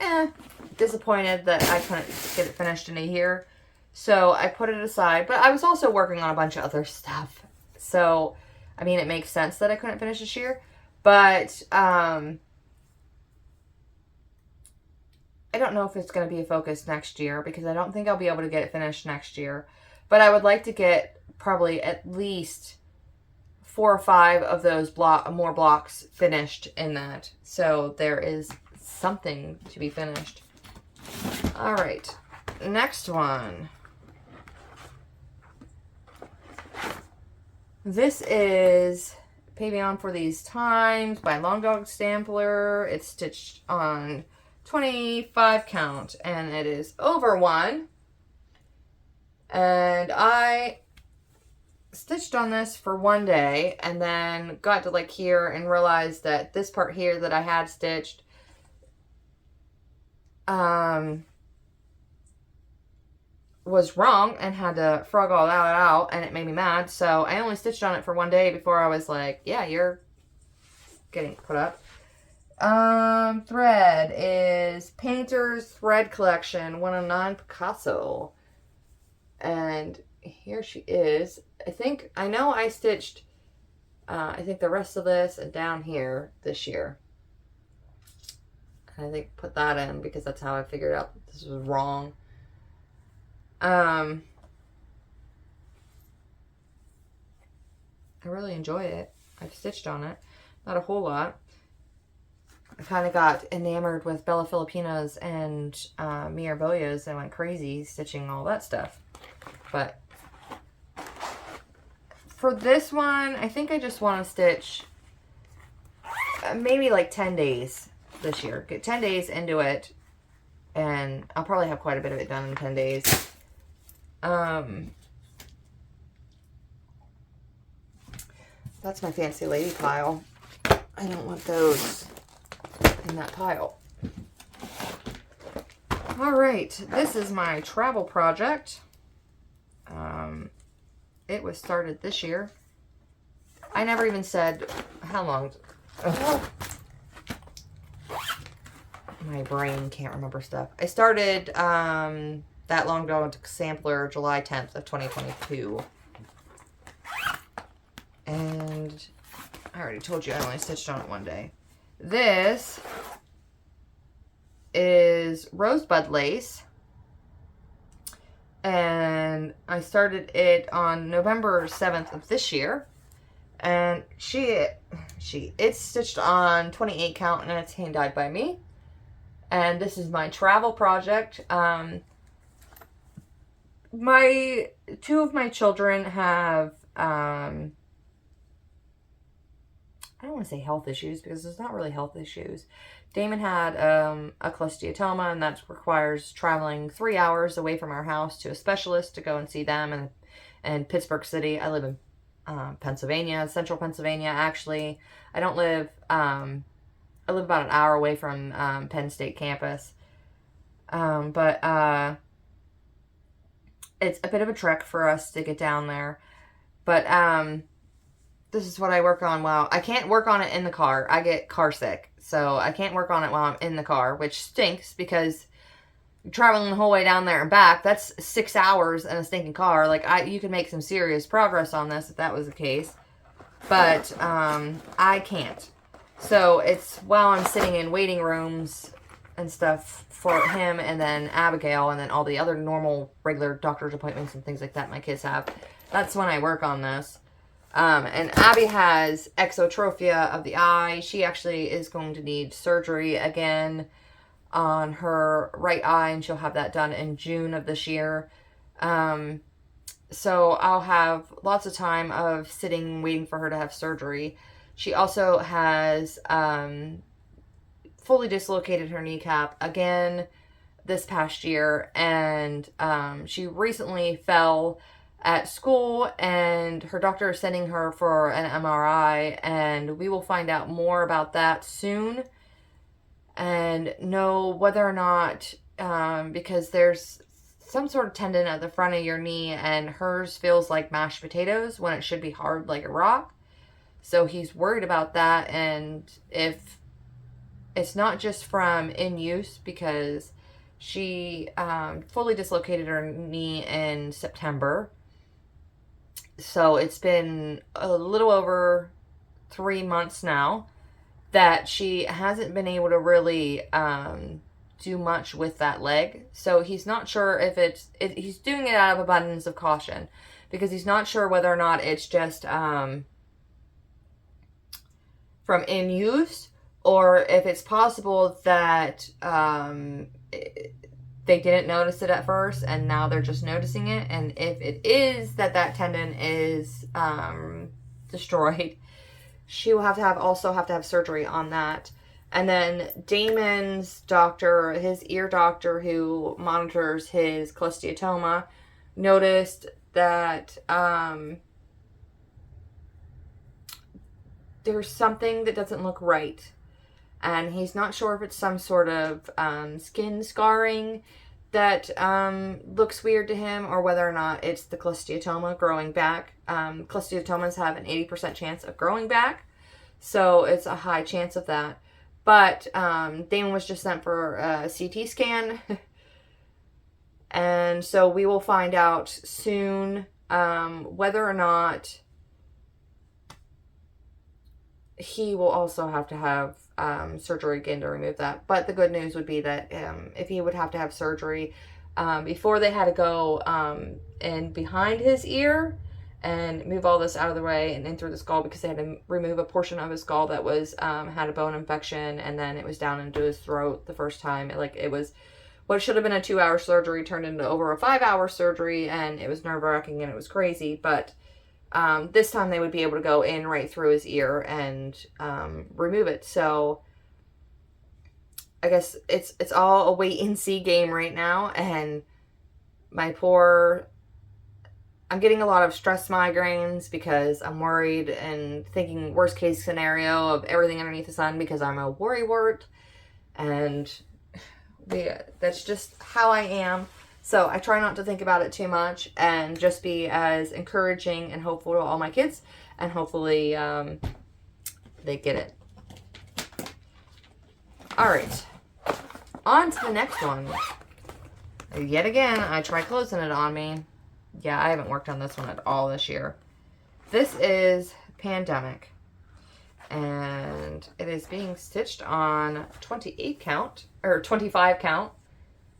disappointed that I couldn't get it finished in a year. So I put it aside, but I was also working on a bunch of other stuff. So, I mean, it makes sense that I couldn't finish this year, but I don't know if it's going to be a focus next year because I don't think I'll be able to get it finished next year. But I would like to get probably at least 4 or 5 of those more blocks finished in that. So there is something to be finished. All right, next one. This is Pavane for These Times by Long Dog Sampler. It's stitched on 25 count and it is over 1. And I stitched on this for 1 day and then got to like here and realized that this part here that I had stitched was wrong and had to frog all that out, and it made me mad. So I only stitched on it for 1 day before I was like, yeah, you're getting put up. Thread is Painter's Thread Collection 109 Picasso. And here she is. I know I stitched, I think the rest of this and down here this year. And I think put that in because that's how I figured out this was wrong. I really enjoy it. I've stitched on it. Not a whole lot. I kind of got enamored with Bella Filipinas and Mira Boyas and went crazy stitching all that stuff. But for this one, I think I just want to stitch maybe like 10 days this year. Get 10 days into it, and I'll probably have quite a bit of it done in 10 days. That's my fancy lady pile. I don't want those in that pile. All right, this is my travel project. It was started this year. I never even said how long. Oh. My brain can't remember stuff. I started that Long Dog Sampler July 10th of 2022. And I already told you I only stitched on it 1 day. This is Rosebud lace. And I started it on November 7th of this year. And it's stitched on 28 count and it's hand dyed by me. And this is my travel project. Two of my children have, I don't want to say health issues because there's not really health issues. Damon had a cholesteatoma, and that requires traveling 3 hours away from our house to a specialist to go and see them in Pittsburgh City. I live in Pennsylvania, central Pennsylvania, actually. I live about an hour away from Penn State campus. But it's a bit of a trek for us to get down there. But this is what I work on while... I can't work on it in the car. I get car sick. So I can't work on it while I'm in the car, which stinks because traveling the whole way down there and back, that's 6 hours in a stinking car. Like, you could make some serious progress on this if that was the case. But I can't. So it's while I'm sitting in waiting rooms and stuff for him and then Abigail and then all the other normal regular doctor's appointments and things like that my kids have. That's when I work on this. And Abby has exotrophia of the eye. She actually is going to need surgery again on her right eye, and she'll have that done in June of this year. So I'll have lots of time of sitting waiting for her to have surgery. She also has fully dislocated her kneecap again this past year, and she recently fell at school, and her doctor is sending her for an MRI, and we will find out more about that soon and know whether or not, because there's some sort of tendon at the front of your knee, and hers feels like mashed potatoes when it should be hard like a rock. So he's worried about that, and if it's not just from in use, because she fully dislocated her knee in September. So it's been a little over 3 months now that she hasn't been able to really do much with that leg. So he's not sure if he's doing it out of abundance of caution, because he's not sure whether or not it's just from in use, or if it's possible that they didn't notice it at first and now they're just noticing it. And if it is that tendon is destroyed, she will also have to have surgery on that. And then Damon's doctor, his ear doctor who monitors his cholesteatoma, noticed that there's something that doesn't look right. And he's not sure if it's some sort of skin scarring that looks weird to him, or whether or not it's the cholesteatoma growing back. Cholesteatomas have an 80% chance of growing back, so it's a high chance of that. But Damon was just sent for a CT scan, and so we will find out soon whether or not he will also have to have surgery again to remove that. But the good news would be that if he would have to have surgery, before they had to go in behind his ear and move all this out of the way and in through the skull, because they had to remove a portion of his skull that was had a bone infection, and then it was down into his throat the first time. It was what should have been a 2-hour surgery turned into over a 5-hour surgery, and it was nerve-wracking and it was crazy. But this time they would be able to go in right through his ear and remove it. So I guess it's all a wait and see game right now. And I'm getting a lot of stress migraines because I'm worried and thinking worst case scenario of everything underneath the sun, because I'm a worrywart, and that's just how I am. So I try not to think about it too much and just be as encouraging and hopeful to all my kids, and hopefully they get it. All right, on to the next one. Yet again, I tried closing it on me. Yeah, I haven't worked on this one at all this year. This is Pandemic, and it is being stitched on 28 count, or 25 count.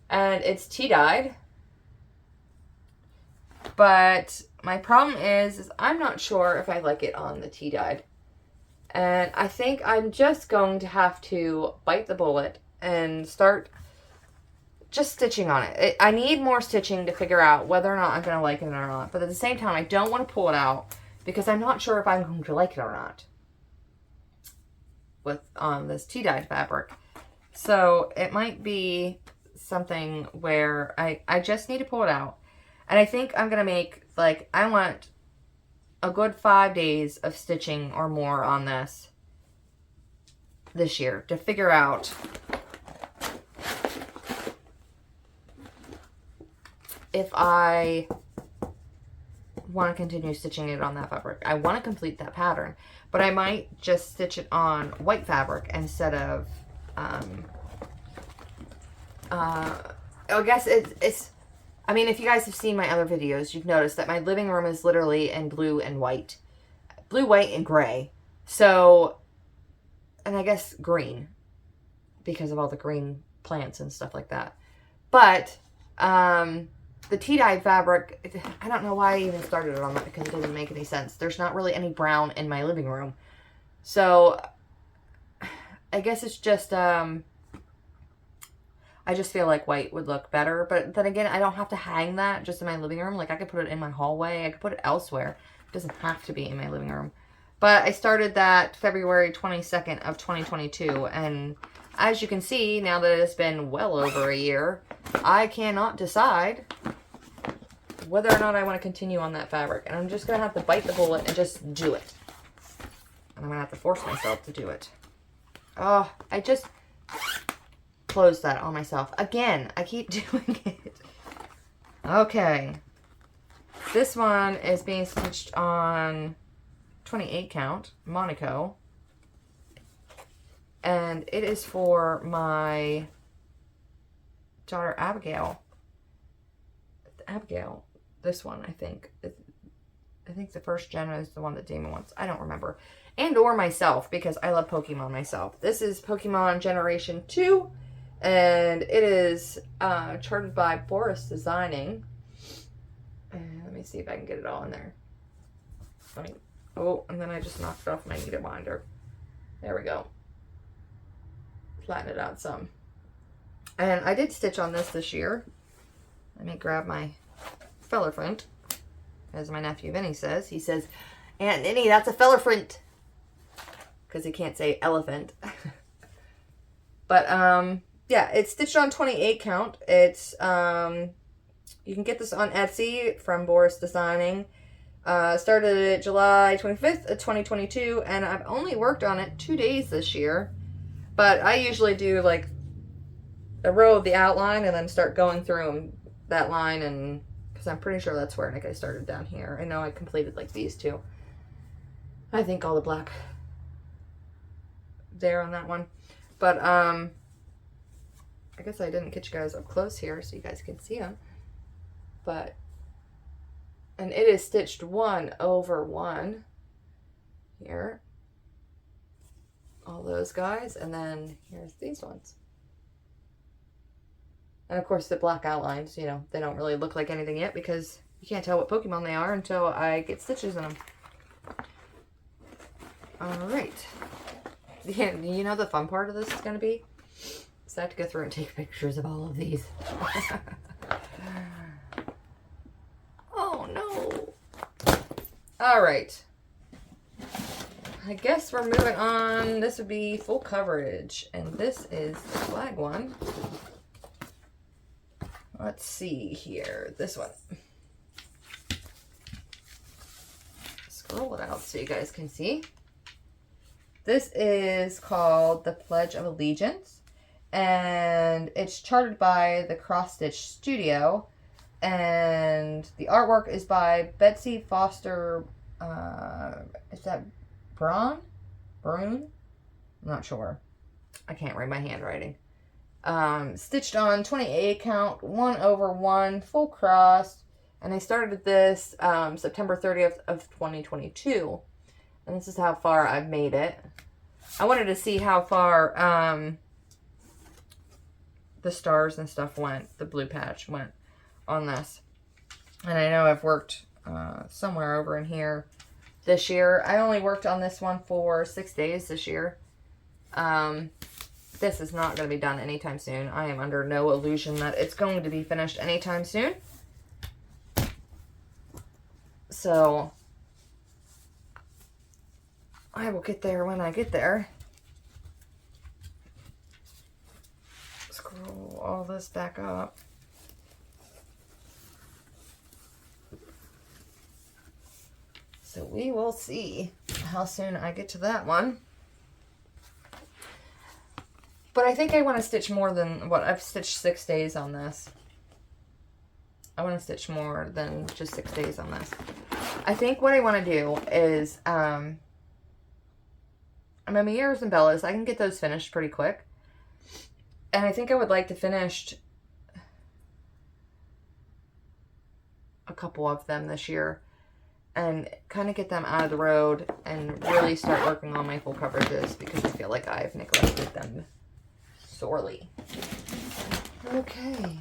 And it's tea-dyed. But my problem is I'm not sure if I like it on the tea-dyed. And I think I'm just going to have to bite the bullet and start just stitching on it. I need more stitching to figure out whether or not I'm going to like it or not. But at the same time, I don't want to pull it out because I'm not sure if I'm going to like it or not with this tea-dyed fabric. So it might be something where I just need to pull it out. And I think I'm going to make, I want a good 5 days of stitching or more on this year to figure out if I want to continue stitching it on that fabric. I want to complete that pattern, but I might just stitch it on white fabric instead of I guess it's I mean, if you guys have seen my other videos, you've noticed that my living room is literally in blue and white. Blue, white, and gray. So, and I guess green, because of all the green plants and stuff like that. But the tea-dyed fabric, I don't know why I even started it on that, because it doesn't make any sense. There's not really any brown in my living room. So I guess it's just I just feel like white would look better. But then again, I don't have to hang that just in my living room. I could put it in my hallway. I could put it elsewhere. It doesn't have to be in my living room. But I started that February 22nd of 2022. And as you can see, now that it's been well over a year, I cannot decide whether or not I want to continue on that fabric. And I'm just going to have to bite the bullet and just do it. And I'm going to have to force myself to do it. Oh, I just closed that on myself. Again, I keep doing it. Okay. This one is being stitched on 28 count, Monaco. And it is for my daughter Abigail. Abigail, this one, I think. I think the first gen is the one that Damon wants. I don't remember. And or myself, because I love Pokemon myself. This is Pokemon Generation 2. And it is charted by Boris Designing. And let me see if I can get it all in there. Oh, and then I just knocked off my needle binder. There we go. Flatten it out some. And I did stitch on this year. Let me grab my fellerfront, as my nephew Vinny says. He says, Aunt Ninny, that's a fellerfront. Because he can't say elephant. But, yeah, it's stitched on 28 count. It's, you can get this on Etsy from Boris Designing. Started July 25th of 2022, and I've only worked on it 2 days this year. But I usually do, like, a row of the outline and then start going through that line, and because I'm pretty sure that's where I started down here. I know I completed, like, these two. I think all the black there on that one. But, I guess I didn't get you guys up close here so you guys can see them. But, and it is stitched 1 over 1 here. All those guys. And then here's these ones. And of course the black outlines, you know, they don't really look like anything yet because you can't tell what Pokemon they are until I get stitches in them. Alright. Yeah, you know the fun part of this is going to be? So I have to go through and take pictures of all of these. Oh no. Alright. I guess we're moving on. This would be full coverage. And this is the flag one. Let's see here. This one. Scroll it out so you guys can see. This is called The Pledge of Allegiance. And it's charted by the Cross Stitch Studio. And the artwork is by Betsy Foster. Is that Brune? I'm not sure. I can't read my handwriting. Stitched on 28 count, 1 over 1, full cross. And I started this September 30th of 2022. And this is how far I've made it. I wanted to see how far the stars and stuff went, the blue patch went on this. And I know I've worked somewhere over in here this year. I only worked on this one for 6 days this year. This is not going to be done anytime soon. I am under no illusion that it's going to be finished anytime soon. So I will get there when I get there. Scroll all this back up. So we will see how soon I get to that one. But I think I want to stitch more than what I've stitched 6 days on this. I want to stitch more than just 6 days on this. I think what I want to do is, my Miras and Bellas, I can get those finished pretty quick. And I think I would like to finish a couple of them this year. And kind of get them out of the road and really start working on my full coverages because I feel like I've neglected them sorely. Okay.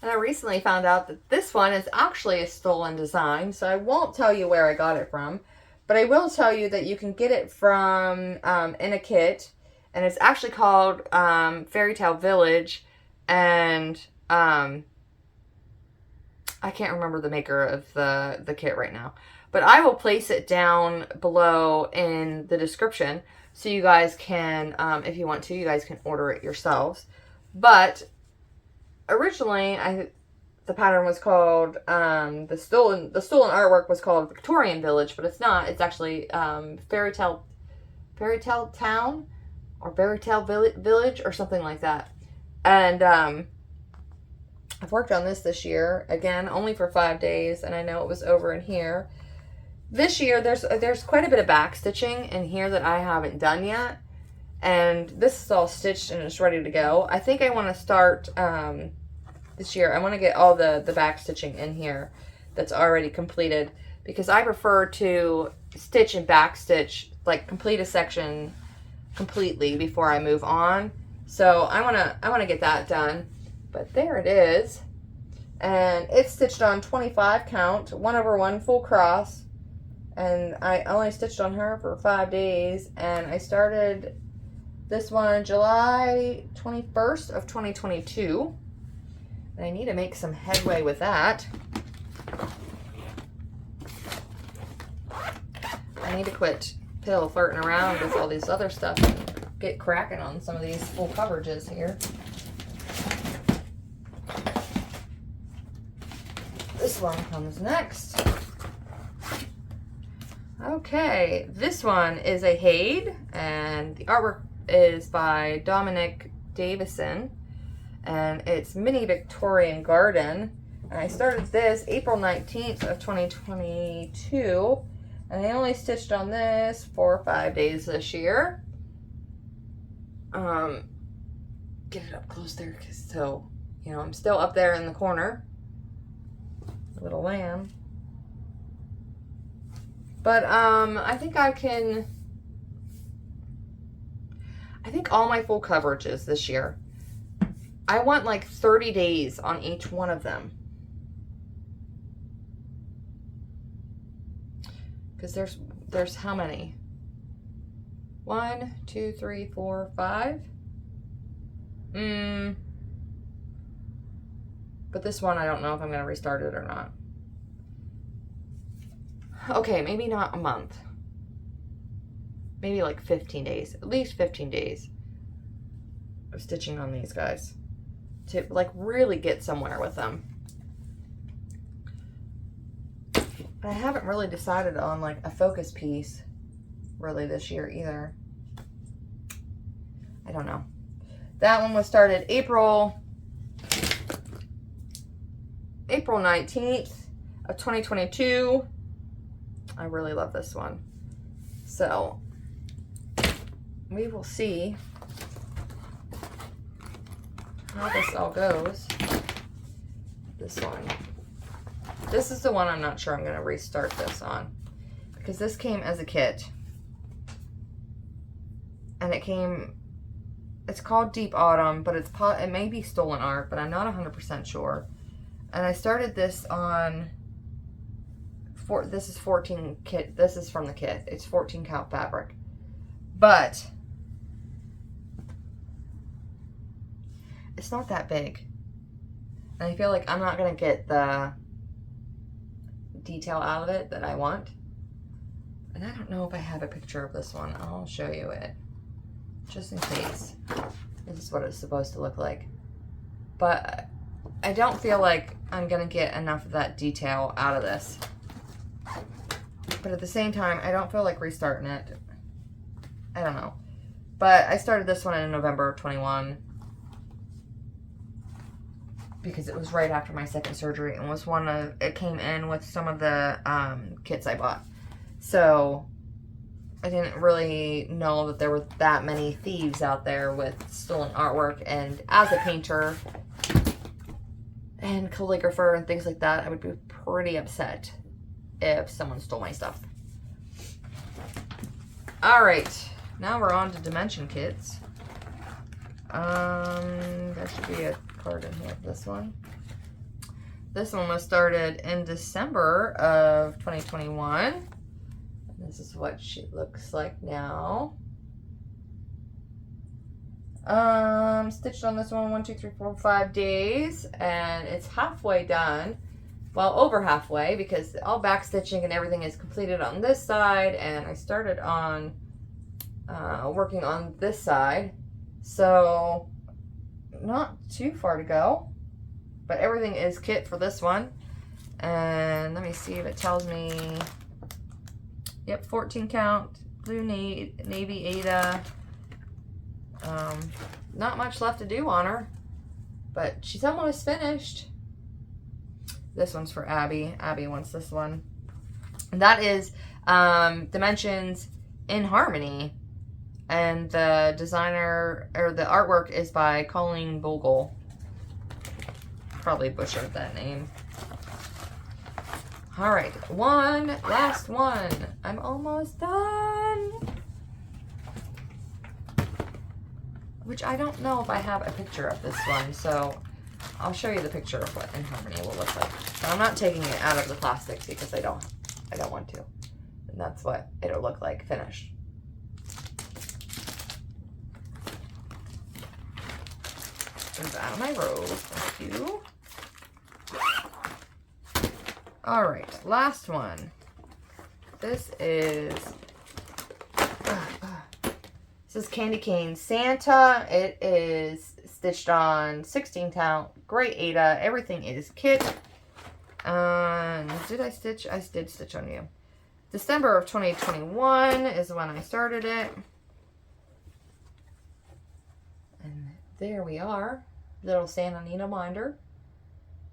And I recently found out that this one is actually a stolen design, so I won't tell you where I got it from, but I will tell you that you can get it from in a kit. And it's actually called Fairytale Village. And I can't remember the maker of the kit right now. But I will place it down below in the description so you guys can, if you want to, you guys can order it yourselves. But originally, the pattern was called, the stolen artwork was called Victorian Village, but it's not. It's actually Fairytale Town or Fairytale Village or something like that. And I've worked on this year, again, only for 5 days, and I know it was over in here. This year, there's quite a bit of back stitching in here that I haven't done yet, and this is all stitched and it's ready to go. I think I want to start this year. I want to get all the back stitching in here that's already completed, because I prefer to stitch and back stitch, like complete a section completely before I move on. So I want to get that done. But there it is, and it's stitched on 25 count, 1/1 full cross, and I only stitched on her for 5 days, and I started this one July 21st of 2022, and I need to make some headway with that. I need to quit piddle flirting around with all these other stuff and get cracking on some of these full coverages here. This one comes next. Okay, this one is a Hade, and the artwork is by Dominic Davison, and it's Mini Victorian Garden. And I started this April 19th of 2022, and I only stitched on this for 5 days this year. Get it up close there, so you know I'm still up there in the corner. Little lamb. But I think I think all my full coverages this year, I want like 30 days on each one of them, because there's how many? 1, 2, 3, 4, 5. But this one, I don't know if I'm going to restart it or not. Okay, maybe not a month. Maybe like 15 days. At least 15 days of stitching on these guys to like really get somewhere with them. I haven't really decided on like a focus piece really this year either. I don't know. That one was started April 19th of 2022. I really love this one. So we will see how this all goes. This one. This is the one I'm not sure I'm going to restart this on, because this came as a kit. And it's called Deep Autumn, but it may be stolen art, but I'm not 100% sure. And I started this on, this is 14 kit, this is from the kit. It's 14 count fabric. But it's not that big. And I feel like I'm not going to get the detail out of it that I want. And I don't know if I have a picture of this one. I'll show you it, just in case. This is what it's supposed to look like. But I don't feel like I'm going to get enough of that detail out of this. But at the same time, I don't feel like restarting it. I don't know. But I started this one in November of 21. Because it was right after my second surgery, and was it came in with some of the kits I bought. So I didn't really know that there were that many thieves out there with stolen artwork, and as a painter and calligrapher and things like that, I would be pretty upset if someone stole my stuff. Alright, now we're on to dimension kits. There should be a card in here for this one. This one was started in December of 2021. This is what she looks like now. Stitched on this one 1, 2, 3, 4, 5 days, and it's halfway done. well, over halfway, because all back stitching and everything is completed on this side, and I started on working on this side, so not too far to go, but everything is kit for this one. And let me see if it tells me, yep, 14 count, blue navy Ada. Not much left to do on her, but she's almost finished. This one's for Abby. Abby wants this one. And that is Dimensions in Harmony. And the designer, or the artwork, is by Colleen Bogle. Probably butchered that name. Alright, one last one. I'm almost done. Which I don't know if I have a picture of this one, so I'll show you the picture of what In Harmony will look like. But I'm not taking it out of the plastics because I don't want to. And that's what it'll look like finished. Move out of my robe, thank you. Alright, last one. This is Candy Cane Santa. It is stitched on 16 count, great Ada. Everything is kit. Did I stitch? I did stitch on you. December of 2021 is when I started it. And there we are. Little Santa Nina binder.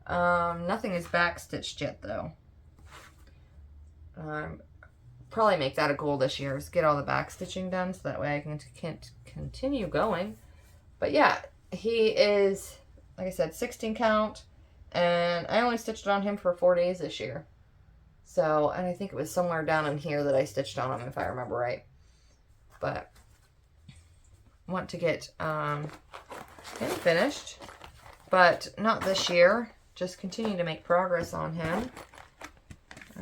Nothing is back stitched yet though. Probably make that a goal this year, is get all the back stitching done so that way I can continue going. But yeah, he is, like I said, 16 count, and I only stitched on him for 4 days this year. So, and I think it was somewhere down in here that I stitched on him, if I remember right. But I want to get him finished, but not this year. Just continue to make progress on him.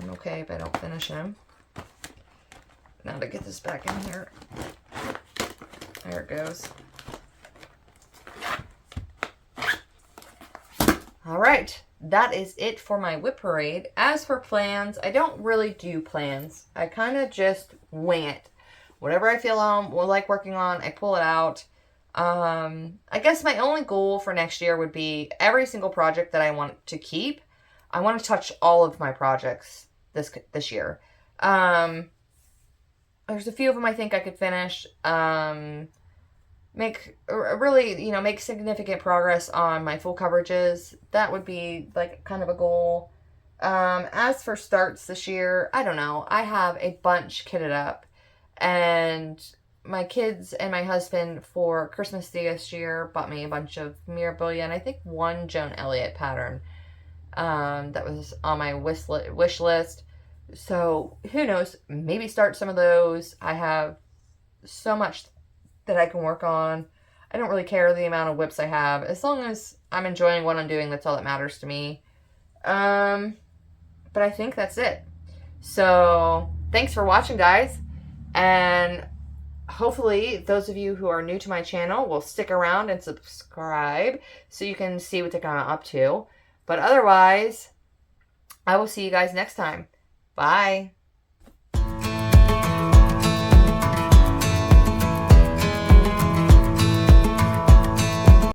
I'm okay if I don't finish him. Now to get this back in here. There it goes. Alright, that is it for my WIP parade. As for plans, I don't really do plans. I kind of just wing it. Whatever I feel like working on, I pull it out. I guess my only goal for next year would be every single project that I want to keep. I want to touch all of my projects this year. There's a few of them I think I could finish. Make significant progress on my full coverages. That would be like kind of a goal. As for starts this year, I don't know. I have a bunch kitted up, and my kids and my husband for Christmas this year bought me a bunch of Mirabilia and I think one Joan Elliott pattern that was on my wish list. So who knows, maybe start some of those. I have so much that I can work on. I don't really care the amount of WIPs I have. As long as I'm enjoying what I'm doing, that's all that matters to me. But I think that's it. So thanks for watching, guys. And hopefully those of you who are new to my channel will stick around and subscribe so you can see what I'm up to. But otherwise, I will see you guys next time. Bye.